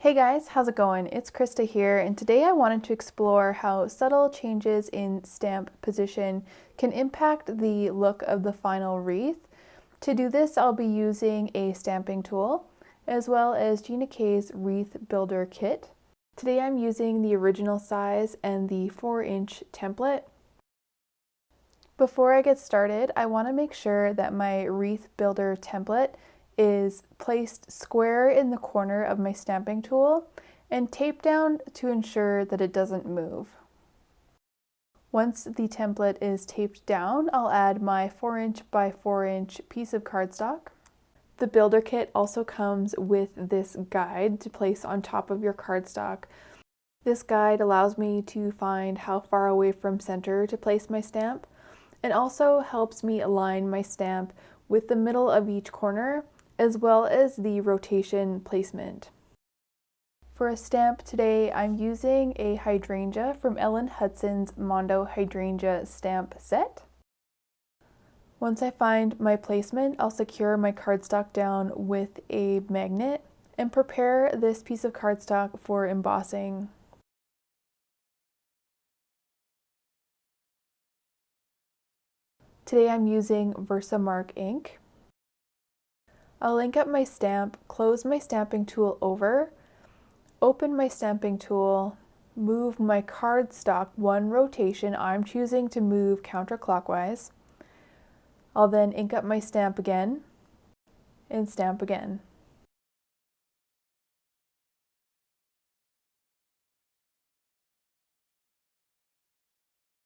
Hey guys, how's it going? It's Krista here, and today I wanted to explore how subtle changes in stamp position can impact the look of the final wreath. To do this, I'll be using a stamping tool, as well as Gina K's Wreath Builder Kit. Today I'm using the original size and the 4-inch template. Before I get started, I want to make sure that my Wreath Builder template is placed square in the corner of my stamping tool and taped down to ensure that it doesn't move. Once the template is taped down, I'll add my 4-inch by 4-inch piece of cardstock. The builder kit also comes with this guide to place on top of your cardstock. This guide allows me to find how far away from center to place my stamp, and also helps me align my stamp with the middle of each corner, as well as the rotation placement. For a stamp today, I'm using a hydrangea from Ellen Hudson's Mondo Hydrangea stamp set. Once I find my placement, I'll secure my cardstock down with a magnet and prepare this piece of cardstock for embossing. Today I'm using Versamark ink. I'll ink up my stamp, close my stamping tool over, open my stamping tool, move my cardstock one rotation. I'm choosing to move counterclockwise. I'll then ink up my stamp again and stamp again.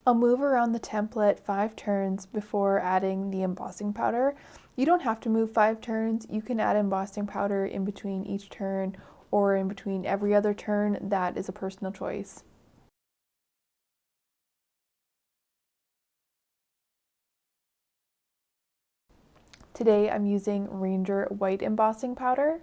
I'll move around the template 5 turns before adding the embossing powder. You don't have to move 5 turns. You can add embossing powder in between each turn or in between every other turn. That is a personal choice. Today I'm using Ranger white embossing powder.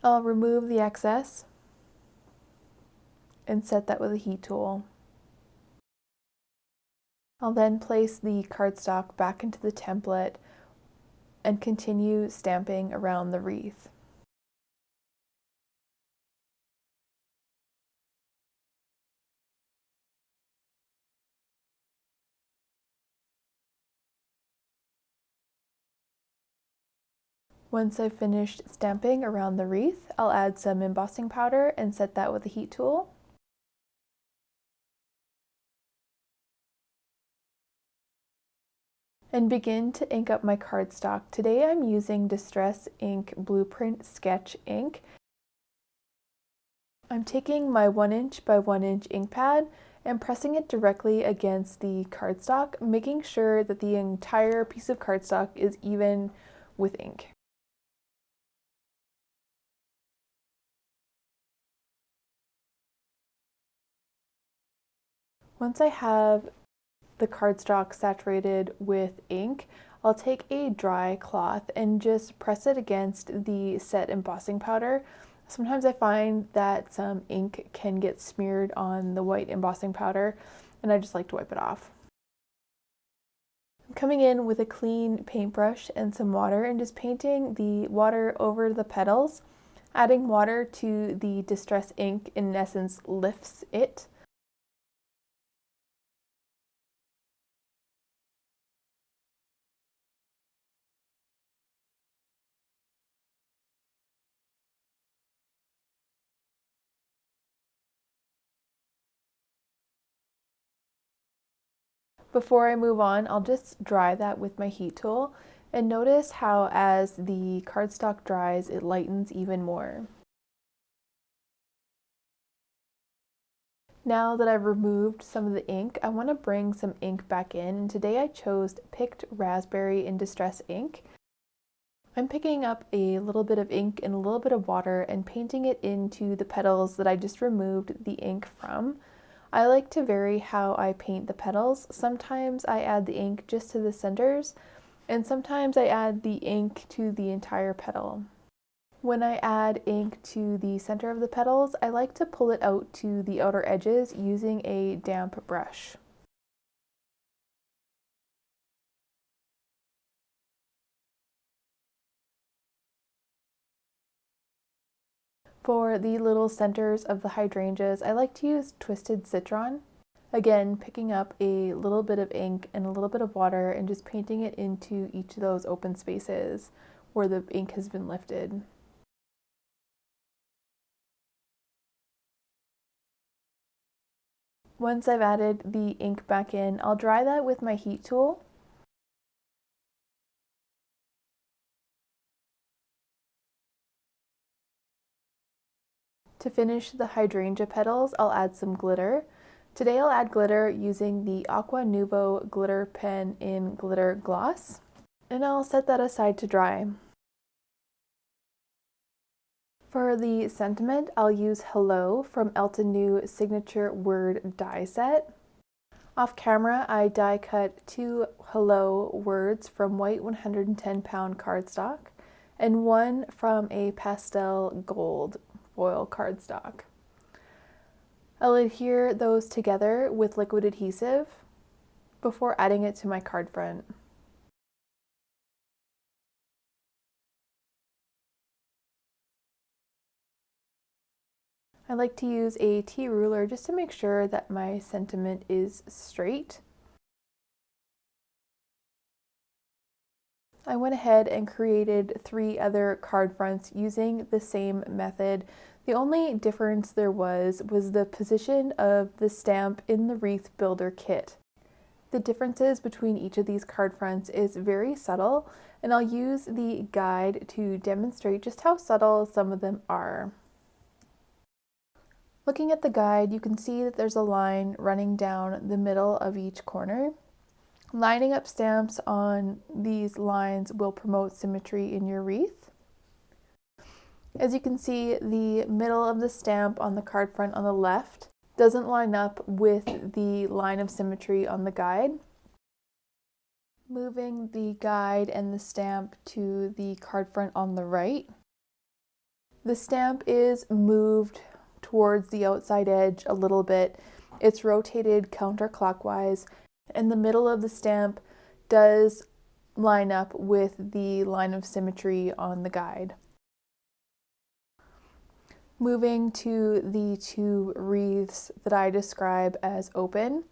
I'll remove the excess and set that with a heat tool. I'll then place the cardstock back into the template and continue stamping around the wreath. Once I've finished stamping around the wreath, I'll add some embossing powder and set that with a heat tool. And begin to ink up my cardstock. Today I'm using Distress Ink Blueprint Sketch ink. I'm taking my 1-inch by 1-inch ink pad and pressing it directly against the cardstock, making sure that the entire piece of cardstock is even with ink. Once I have the cardstock saturated with ink, I'll take a dry cloth and just press it against the set embossing powder. Sometimes I find that some ink can get smeared on the white embossing powder, and I just like to wipe it off. I'm coming in with a clean paintbrush and some water and just painting the water over the petals. Adding water to the Distress ink in essence lifts it. Before I move on, I'll just dry that with my heat tool, and notice how as the cardstock dries, it lightens even more. Now that I've removed some of the ink, I want to bring some ink back in, and today I chose Picked Raspberry in Distress ink. I'm picking up a little bit of ink and a little bit of water and painting it into the petals that I just removed the ink from. I like to vary how I paint the petals. Sometimes I add the ink just to the centers, and sometimes I add the ink to the entire petal. When I add ink to the center of the petals, I like to pull it out to the outer edges using a damp brush. For the little centers of the hydrangeas, I like to use twisted citron. Again, picking up a little bit of ink and a little bit of water and just painting it into each of those open spaces where the ink has been lifted. Once I've added the ink back in, I'll dry that with my heat tool. To finish the hydrangea petals, I'll add some glitter. Today I'll add glitter using the Aqua Nuvo glitter pen in Glitter Gloss, and I'll set that aside to dry. For the sentiment, I'll use Hello from Elton New Signature Word die set. Off camera, I die cut 2 Hello words from white 110-pound cardstock and one from a pastel gold foil cardstock. I'll adhere those together with liquid adhesive before adding it to my card front. I like to use a T ruler just to make sure that my sentiment is straight. I went ahead and created 3 other card fronts using the same method. The only difference there was the position of the stamp in the wreath builder kit. The differences between each of these card fronts is very subtle, and I'll use the guide to demonstrate just how subtle some of them are. Looking at the guide, you can see that there's a line running down the middle of each corner. Lining up stamps on these lines will promote symmetry in your wreath. As you can see, the middle of the stamp on the card front on the left doesn't line up with the line of symmetry on the guide. Moving the guide and the stamp to the card front on the right, the stamp is moved towards the outside edge a little bit. It's rotated counterclockwise, and the middle of the stamp does line up with the line of symmetry on the guide. Moving to the 2 wreaths that I describe as open.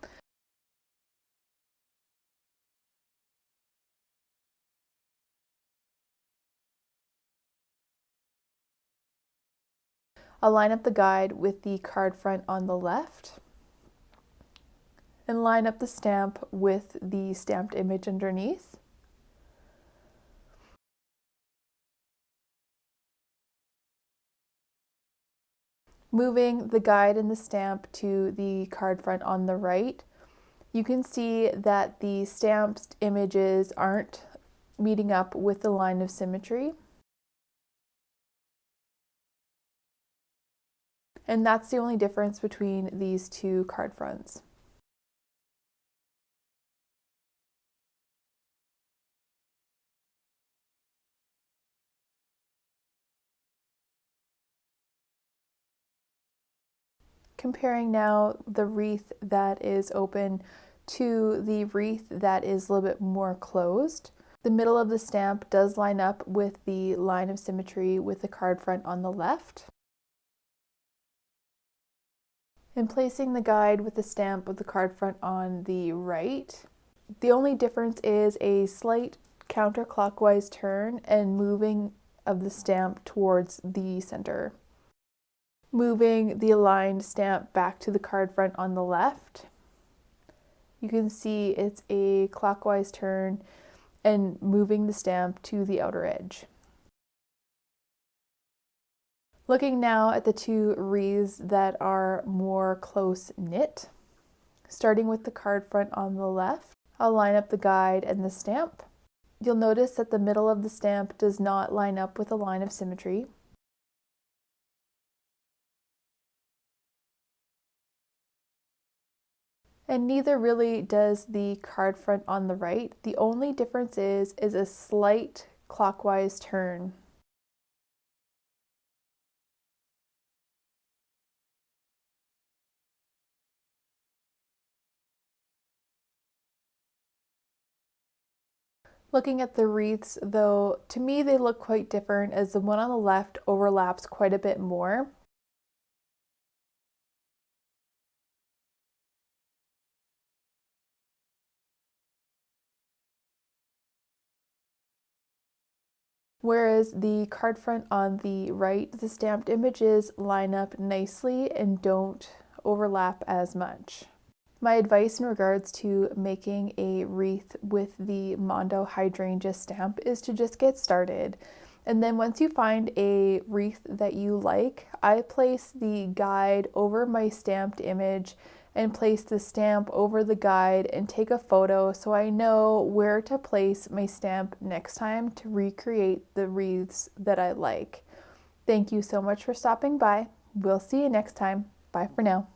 I'll line up the guide with the card front on the left and line up the stamp with the stamped image underneath. Moving the guide and the stamp to the card front on the right, you can see that the stamped images aren't meeting up with the line of symmetry. And that's the only difference between these 2 card fronts. Comparing now the wreath that is open to the wreath that is a little bit more closed. The middle of the stamp does line up with the line of symmetry with the card front on the left. And placing the guide with the stamp with the card front on the right. The only difference is a slight counterclockwise turn and moving of the stamp towards the center. Moving the aligned stamp back to the card front on the left, you can see it's a clockwise turn and moving the stamp to the outer edge. Looking now at the 2 wreaths that are more close knit, starting with the card front on the left, I'll line up the guide and the stamp. You'll notice that the middle of the stamp does not line up with a line of symmetry. And neither really does the card front on the right. The only difference is a slight clockwise turn. Looking at the wreaths, though, to me they look quite different as the one on the left overlaps quite a bit more. Whereas the card front on the right, the stamped images line up nicely and don't overlap as much. My advice in regards to making a wreath with the Mondo hydrangea stamp is to just get started. And then once you find a wreath that you like, I place the guide over my stamped image and place the stamp over the guide and take a photo so I know where to place my stamp next time to recreate the wreaths that I like. Thank you so much for stopping by. We'll see you next time. Bye for now.